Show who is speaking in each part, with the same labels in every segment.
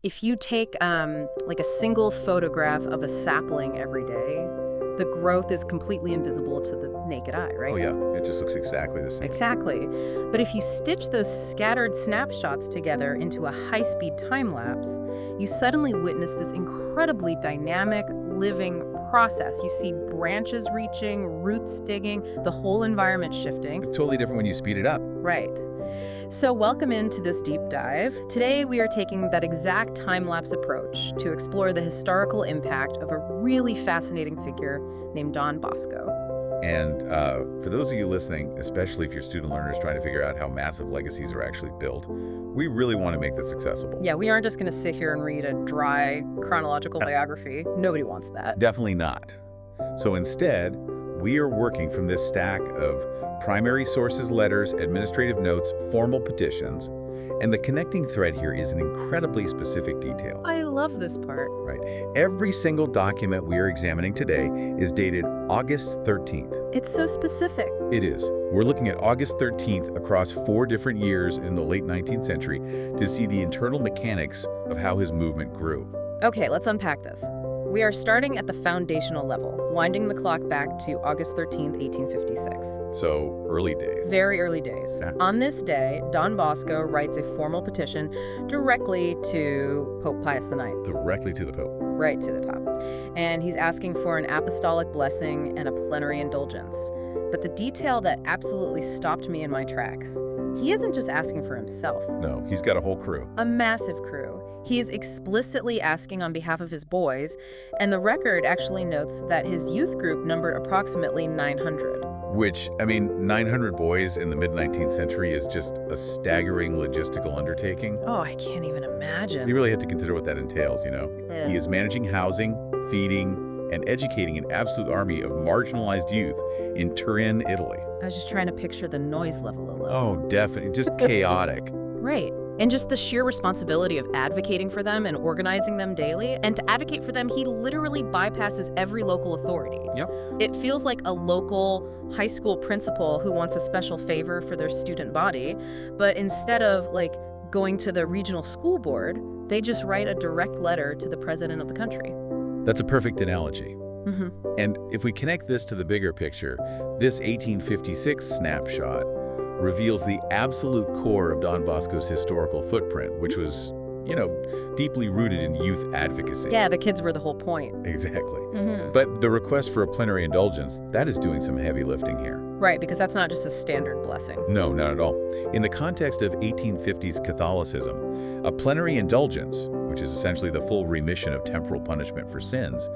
Speaker 1: If you take like a single photograph of a sapling every day, the growth is completely invisible to the naked eye, right?
Speaker 2: Oh, yeah. It just looks exactly the same.
Speaker 1: Exactly. But if you stitch those scattered snapshots together into a high-speed time lapse, you suddenly witness this incredibly dynamic, living process. You see branches reaching, roots digging, the whole environment shifting.
Speaker 2: It's totally different when you speed it up.
Speaker 1: Right. So welcome into this deep dive. Today we are taking that exact time-lapse approach to explore the historical impact of a really fascinating figure named Don Bosco.
Speaker 2: And for those of you listening, especially if you're student learners trying to figure out how massive legacies are actually built, we really want to make this accessible.
Speaker 1: Yeah, we aren't just going to sit here and read a dry chronological biography. Nobody wants that.
Speaker 2: Definitely not. So instead, we are working from this stack of primary sources, letters, administrative notes, formal petitions, and the connecting thread here is an incredibly specific detail.
Speaker 1: I love this part.
Speaker 2: Right. Every single document we are examining today is dated August 13th.
Speaker 1: It's so specific.
Speaker 2: It is. We're looking at August 13th across 4 different years in the late 19th century to see the internal mechanics of how his movement grew.
Speaker 1: Okay, let's unpack this. We are starting at the foundational level, winding the clock back to August 13th, 1856.
Speaker 2: So, early days.
Speaker 1: Very early days.
Speaker 2: Yeah.
Speaker 1: On this day, Don Bosco writes a formal petition directly to Pope Pius IX.
Speaker 2: Directly to the Pope.
Speaker 1: Right to the top. And he's asking for an apostolic blessing and a plenary indulgence. But the detail that absolutely stopped me in my tracks, he isn't just asking for himself.
Speaker 2: No, he's got a whole crew.
Speaker 1: A massive crew. He is explicitly asking on behalf of his boys, and the record actually notes that his youth group numbered approximately 900.
Speaker 2: Which, 900 boys in the mid-19th century is just a staggering logistical undertaking.
Speaker 1: Oh, I can't even imagine.
Speaker 2: You really have to consider what that entails, you know?
Speaker 1: Yeah.
Speaker 2: He is managing housing, feeding, and educating an absolute army of marginalized youth in Turin, Italy.
Speaker 1: I was just trying to picture the noise level alone.
Speaker 2: Oh, definitely. Just chaotic.
Speaker 1: Right. And just the sheer responsibility of advocating for them and organizing them daily. And to advocate for them, he literally bypasses every local authority.
Speaker 2: Yep.
Speaker 1: It feels like a local high school principal who wants a special favor for their student body, but instead of going to the regional school board, they just write a direct letter to the president of the country.
Speaker 2: That's a perfect analogy.
Speaker 1: Mm-hmm.
Speaker 2: And if we connect this to the bigger picture, this 1856 snapshot reveals the absolute core of Don Bosco's historical footprint, which was, deeply rooted in youth advocacy.
Speaker 1: Yeah, the kids were the whole point.
Speaker 2: Exactly.
Speaker 1: Mm-hmm.
Speaker 2: But the request for a plenary indulgence, that is doing some heavy lifting here.
Speaker 1: Right, because that's not just a standard blessing.
Speaker 2: No, not at all. In the context of 1850s Catholicism, a plenary indulgence, which is essentially the full remission of temporal punishment for sins,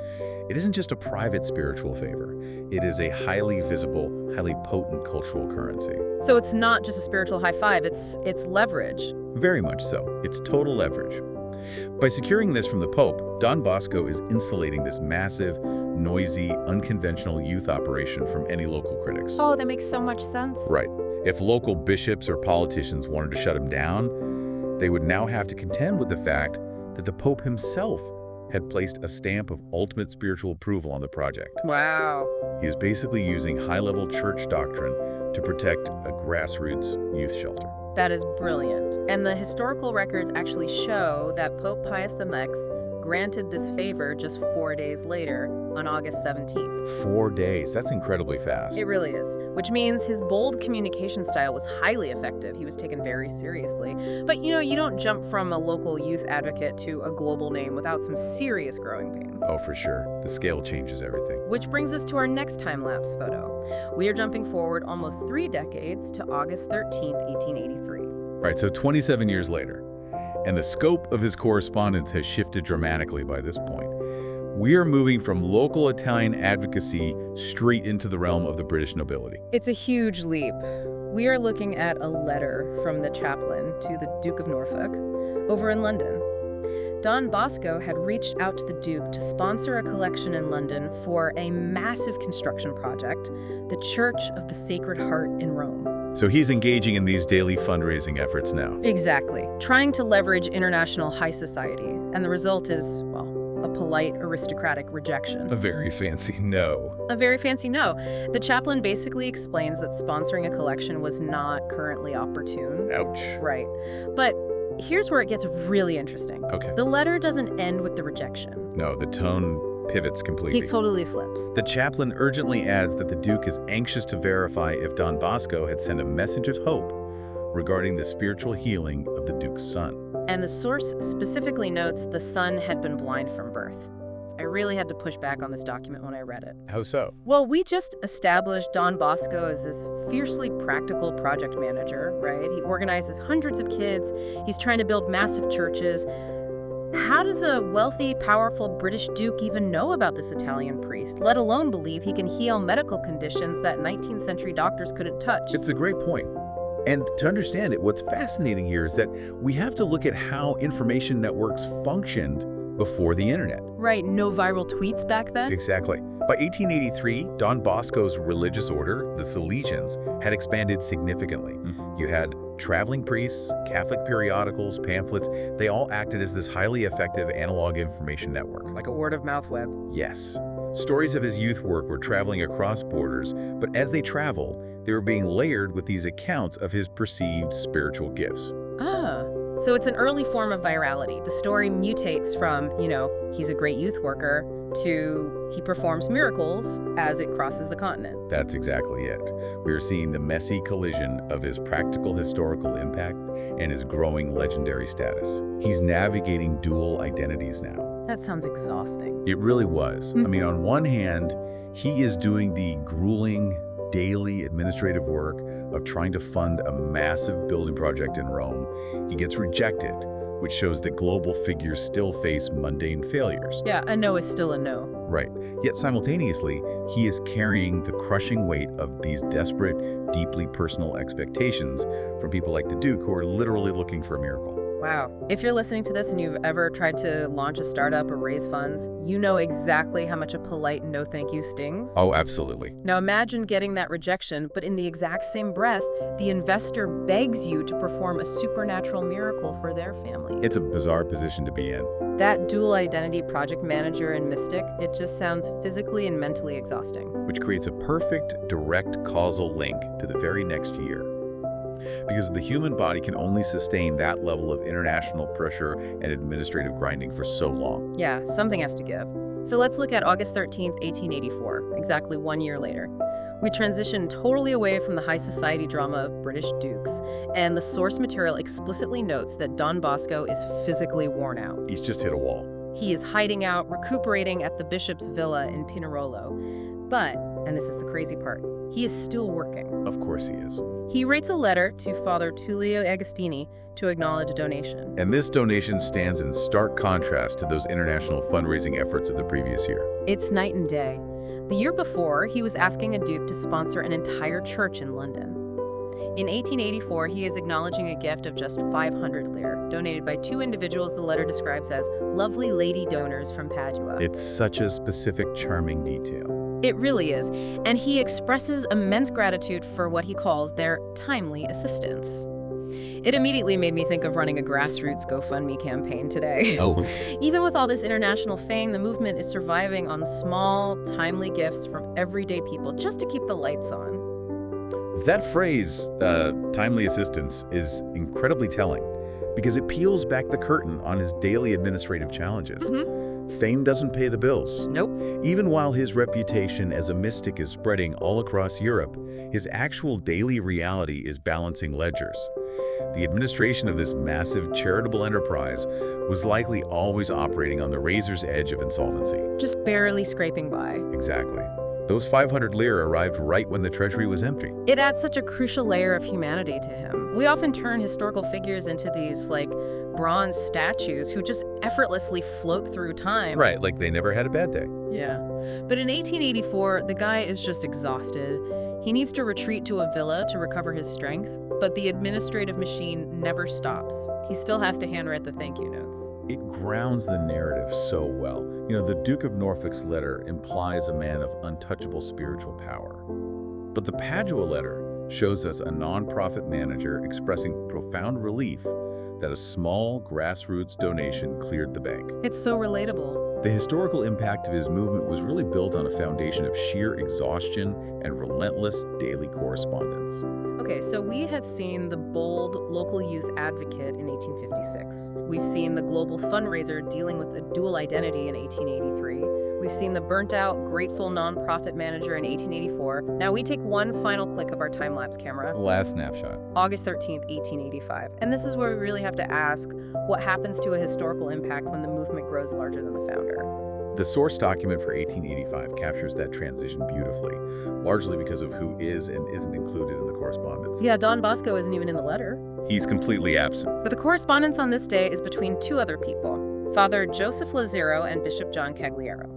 Speaker 2: it isn't just a private spiritual favor. It is a highly visible, highly potent cultural currency.
Speaker 1: So it's not just a spiritual high five, it's leverage.
Speaker 2: Very much so. It's total leverage. By securing this from the Pope, Don Bosco is insulating this massive, noisy, unconventional youth operation from any local critics.
Speaker 1: Oh, that makes so much sense.
Speaker 2: Right. If local bishops or politicians wanted to shut him down, they would now have to contend with the fact that the Pope himself had placed a stamp of ultimate spiritual approval on the project.
Speaker 1: Wow.
Speaker 2: He is basically using high-level church doctrine to protect a grassroots youth shelter.
Speaker 1: That is brilliant. And the historical records actually show that Pope Pius IX granted this favor just 4 days later, on August 17th.
Speaker 2: 4 days. That's incredibly fast.
Speaker 1: It really is, which means his bold communication style was highly effective. He was taken very seriously. But you don't jump from a local youth advocate to a global name without some serious growing pains.
Speaker 2: Oh, for sure. The scale changes everything.
Speaker 1: Which brings us to our next time-lapse photo. We are jumping forward almost 3 decades to August 13th, 1883.
Speaker 2: Right, so 27 years later. And the scope of his correspondence has shifted dramatically by this point. We are moving from local Italian advocacy straight into the realm of the British nobility.
Speaker 1: It's a huge leap. We are looking at a letter from the chaplain to the Duke of Norfolk over in London. Don Bosco had reached out to the Duke to sponsor a collection in London for a massive construction project, the Church of the Sacred Heart in Rome.
Speaker 2: So he's engaging in these daily fundraising efforts now.
Speaker 1: Exactly. Trying to leverage international high society. And the result is, well, a polite aristocratic rejection.
Speaker 2: A very fancy no.
Speaker 1: A very fancy no. The chaplain basically explains that sponsoring a collection was not currently opportune.
Speaker 2: Ouch.
Speaker 1: Right. But here's where it gets really interesting.
Speaker 2: Okay.
Speaker 1: The letter doesn't end with the rejection.
Speaker 2: No, the tone pivots completely.
Speaker 1: He totally flips.
Speaker 2: The chaplain urgently adds that the Duke is anxious to verify if Don Bosco had sent a message of hope regarding the spiritual healing of the Duke's son.
Speaker 1: And the source specifically notes the son had been blind from birth. I really had to push back on this document when I read it.
Speaker 2: How so?
Speaker 1: Well, we just established Don Bosco as this fiercely practical project manager, right? He organizes hundreds of kids. He's trying to build massive churches. How does a wealthy, powerful British duke even know about this Italian priest, let alone believe he can heal medical conditions that 19th century doctors couldn't touch?
Speaker 2: It's a great point. And to understand it, what's fascinating here is that we have to look at how information networks functioned before the internet.
Speaker 1: Right, no viral tweets back then?
Speaker 2: Exactly. By 1883, Don Bosco's religious order, the Salesians, had expanded significantly. You had traveling priests, Catholic periodicals, pamphlets. They all acted as this highly effective analog information network.
Speaker 1: Like a word-of-mouth web.
Speaker 2: Yes. Stories of his youth work were traveling across borders, but as they traveled, they were being layered with these accounts of his perceived spiritual gifts.
Speaker 1: Ah, so it's an early form of virality. The story mutates from, he's a great youth worker, to he performs miracles as it crosses the continent.
Speaker 2: That's exactly it. We are seeing the messy collision of his practical historical impact and his growing legendary status. He's navigating dual identities now.
Speaker 1: That sounds exhausting.
Speaker 2: It really was. I mean, on one hand, he is doing the grueling daily administrative work of trying to fund a massive building project in Rome. He gets rejected, which shows that global figures still face mundane failures.
Speaker 1: Yeah, a no is still a no.
Speaker 2: Right. Yet simultaneously, he is carrying the crushing weight of these desperate, deeply personal expectations from people like the Duke who are literally looking for a miracle.
Speaker 1: Wow. If you're listening to this and you've ever tried to launch a startup or raise funds, you know exactly how much a polite no thank you stings.
Speaker 2: Oh, absolutely.
Speaker 1: Now imagine getting that rejection, but in the exact same breath, the investor begs you to perform a supernatural miracle for their family.
Speaker 2: It's a bizarre position to be in.
Speaker 1: That dual identity project manager and mystic, it just sounds physically and mentally exhausting.
Speaker 2: Which creates a perfect, direct causal link to the very next year. Because the human body can only sustain that level of international pressure and administrative grinding for so long.
Speaker 1: Yeah, something has to give. So let's look at August 13th, 1884, exactly 1 year later. We transition totally away from the high society drama of British dukes, and the source material explicitly notes that Don Bosco is physically worn out.
Speaker 2: He's just hit a wall.
Speaker 1: He is hiding out, recuperating at the bishop's villa in Pinerolo. But, and this is the crazy part, he is still working.
Speaker 2: Of course he is.
Speaker 1: He writes a letter to Father Tullio Agostini to acknowledge a donation.
Speaker 2: And this donation stands in stark contrast to those international fundraising efforts of the previous year.
Speaker 1: It's night and day. The year before, he was asking a duke to sponsor an entire church in London. In 1884, he is acknowledging a gift of just 500 lire, donated by two individuals the letter describes as lovely lady donors from Padua.
Speaker 2: It's such a specific, charming detail.
Speaker 1: It really is, and he expresses immense gratitude for what he calls their timely assistance. It immediately made me think of running a grassroots GoFundMe campaign today.
Speaker 2: Oh.
Speaker 1: Even with all this international fame, the movement is surviving on small, timely gifts from everyday people just to keep the lights on.
Speaker 2: That phrase, timely assistance, is incredibly telling because it peels back the curtain on his daily administrative challenges. Fame doesn't pay the bills.
Speaker 1: Nope.
Speaker 2: Even while his reputation as a mystic is spreading all across Europe, his actual daily reality is balancing ledgers. The administration of this massive charitable enterprise was likely always operating on the razor's edge of insolvency.
Speaker 1: Just barely scraping by.
Speaker 2: Exactly. Those 500 lire arrived right when the treasury was empty.
Speaker 1: It adds such a crucial layer of humanity to him. We often turn historical figures into these, bronze statues who just effortlessly float through time.
Speaker 2: Right, like they never had a bad day.
Speaker 1: Yeah. But in 1884, the guy is just exhausted. He needs to retreat to a villa to recover his strength, but the administrative machine never stops. He still has to handwrite the thank you notes.
Speaker 2: It grounds the narrative so well. The Duke of Norfolk's letter implies a man of untouchable spiritual power. But the Padua letter shows us a non-profit manager expressing profound relief that a small grassroots donation cleared the bank.
Speaker 1: It's so relatable.
Speaker 2: The historical impact of his movement was really built on a foundation of sheer exhaustion and relentless daily correspondence.
Speaker 1: Okay, so we have seen the bold local youth advocate in 1856. We've seen the global fundraiser dealing with a dual identity in 1883. We've seen the burnt-out, grateful nonprofit manager in 1884. Now we take one final click of our time-lapse camera.
Speaker 2: The last snapshot.
Speaker 1: August 13th, 1885. And this is where we really have to ask, what happens to a historical impact when the movement grows larger than the founder?
Speaker 2: The source document for 1885 captures that transition beautifully, largely because of who is and isn't included in the correspondence.
Speaker 1: Yeah, Don Bosco isn't even in the letter.
Speaker 2: He's completely absent.
Speaker 1: But the correspondence on this day is between two other people, Father Joseph Lazaro and Bishop John Cagliaro.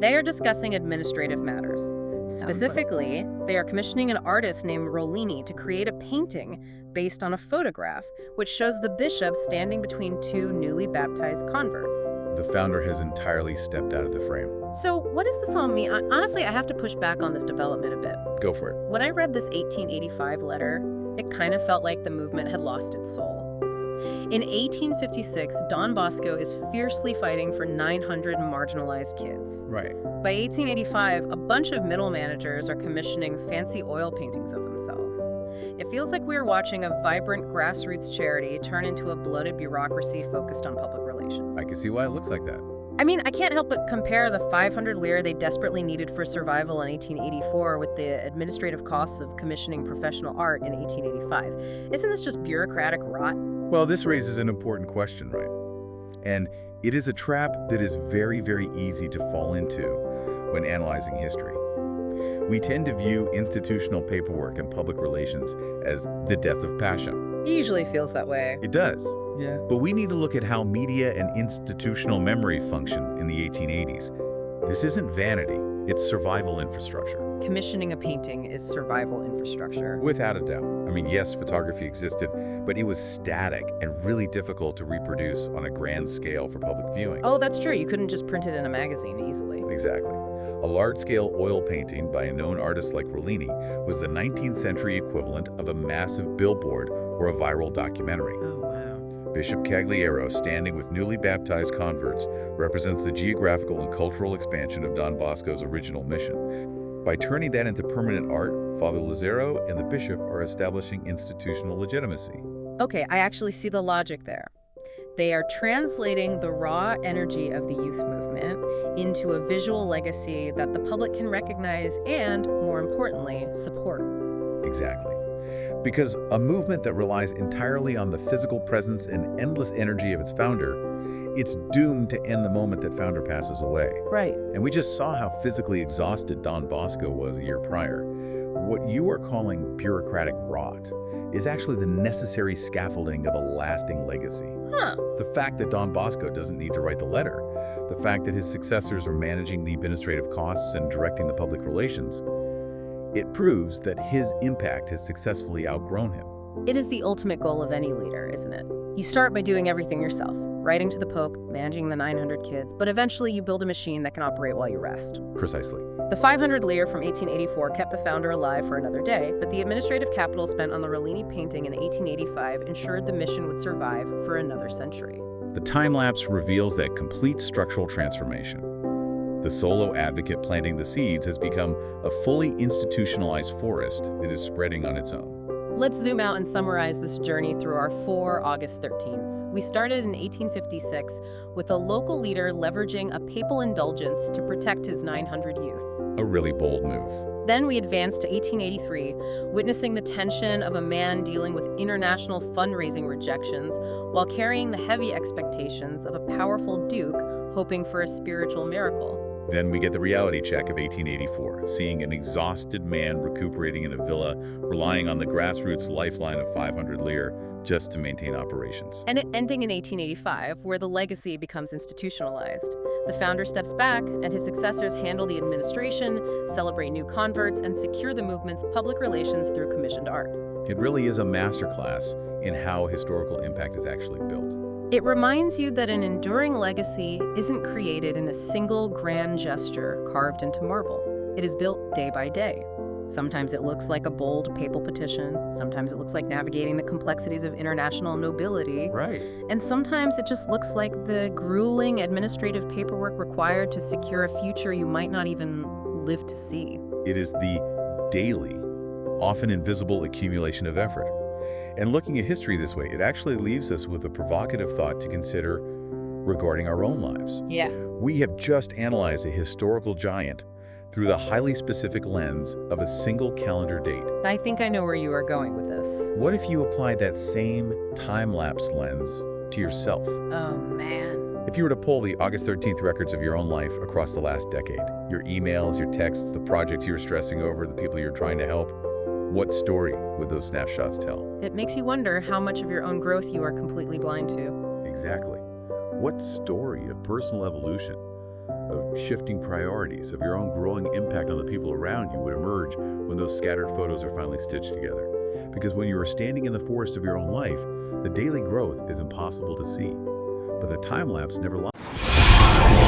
Speaker 1: They are discussing administrative matters. Specifically, they are commissioning an artist named Rollini to create a painting based on a photograph, which shows the bishop standing between two newly baptized converts.
Speaker 2: The founder has entirely stepped out of the frame.
Speaker 1: So what does this all mean? Honestly, I have to push back on this development a bit.
Speaker 2: Go for it.
Speaker 1: When I read this 1885 letter, it kind of felt like the movement had lost its soul. In 1856, Don Bosco is fiercely fighting for 900 marginalized kids.
Speaker 2: Right.
Speaker 1: By 1885, a bunch of middle managers are commissioning fancy oil paintings of themselves. It feels like we're watching a vibrant grassroots charity turn into a bloated bureaucracy focused on public relations.
Speaker 2: I can see why it looks like that.
Speaker 1: I mean, I can't help but compare the 500 lire they desperately needed for survival in 1884 with the administrative costs of commissioning professional art in 1885. Isn't this just bureaucratic rot?
Speaker 2: Well, this raises an important question, right? And it is a trap that is very, very easy to fall into when analyzing history. We tend to view institutional paperwork and public relations as the death of passion.
Speaker 1: It usually feels that way.
Speaker 2: It does.
Speaker 1: Yeah.
Speaker 2: But we need to look at how media and institutional memory function in the 1880s. This isn't vanity, it's survival infrastructure.
Speaker 1: Commissioning a painting is survival infrastructure.
Speaker 2: Without a doubt. I mean, yes, photography existed, but it was static and really difficult to reproduce on a grand scale for public viewing.
Speaker 1: Oh, that's true. You couldn't just print it in a magazine easily.
Speaker 2: Exactly. A large-scale oil painting by a known artist like Rollini was the 19th century equivalent of a massive billboard or a viral documentary.
Speaker 1: Oh, wow.
Speaker 2: Bishop Cagliaro, standing with newly baptized converts, represents the geographical and cultural expansion of Don Bosco's original mission. By turning that into permanent art, Father Lazaro and the bishop are establishing institutional legitimacy.
Speaker 1: Okay, I actually see the logic there. They are translating the raw energy of the youth movement into a visual legacy that the public can recognize and, more importantly, support.
Speaker 2: Exactly. Because a movement that relies entirely on the physical presence and endless energy of its founder, it's doomed to end the moment that founder passes away.
Speaker 1: Right.
Speaker 2: And we just saw how physically exhausted Don Bosco was a year prior. What you are calling bureaucratic rot is actually the necessary scaffolding of a lasting legacy.
Speaker 1: Huh.
Speaker 2: The fact that Don Bosco doesn't need to write the letter, the fact that his successors are managing the administrative costs and directing the public relations, it proves that his impact has successfully outgrown him.
Speaker 1: It is the ultimate goal of any leader, isn't it? You start by doing everything yourself, writing to the Pope, managing the 900 kids, but eventually you build a machine that can operate while you rest.
Speaker 2: Precisely.
Speaker 1: The 500 lire from 1884 kept the founder alive for another day, but the administrative capital spent on the Rollini painting in 1885 ensured the mission would survive for another century.
Speaker 2: The time-lapse reveals that complete structural transformation. The solo advocate planting the seeds has become a fully institutionalized forest that is spreading on its own.
Speaker 1: Let's zoom out and summarize this journey through our 4 August 13ths. We started in 1856 with a local leader leveraging a papal indulgence to protect his 900 youth.
Speaker 2: A really bold move.
Speaker 1: Then we advanced to 1883, witnessing the tension of a man dealing with international fundraising rejections while carrying the heavy expectations of a powerful duke hoping for a spiritual miracle.
Speaker 2: Then we get the reality check of 1884, seeing an exhausted man recuperating in a villa, relying on the grassroots lifeline of 500 lire just to maintain operations.
Speaker 1: And it ending in 1885, where the legacy becomes institutionalized. The founder steps back, and his successors handle the administration, celebrate new converts, and secure the movement's public relations through commissioned art.
Speaker 2: It really is a masterclass in how historical impact is actually built.
Speaker 1: It reminds you that an enduring legacy isn't created in a single grand gesture carved into marble. It is built day by day. Sometimes it looks like a bold papal petition. Sometimes it looks like navigating the complexities of international nobility.
Speaker 2: Right.
Speaker 1: And sometimes it just looks like the grueling administrative paperwork required to secure a future you might not even live to see.
Speaker 2: It is the daily, often invisible accumulation of effort. And looking at history this way, it actually leaves us with a provocative thought to consider regarding our own lives.
Speaker 1: Yeah.
Speaker 2: We have just analyzed a historical giant through the highly specific lens of a single calendar date.
Speaker 1: I think I know where you are going with this.
Speaker 2: What if you applied that same time-lapse lens to yourself?
Speaker 1: Oh, man.
Speaker 2: If you were to pull the August 13th records of your own life across the last decade, your emails, your texts, the projects you were stressing over, the people you're trying to help, what story would those snapshots tell?
Speaker 1: It makes you wonder how much of your own growth you are completely blind to.
Speaker 2: Exactly. What story of personal evolution, of shifting priorities, of your own growing impact on the people around you would emerge when those scattered photos are finally stitched together? Because when you are standing in the forest of your own life, the daily growth is impossible to see, but the time lapse never lies.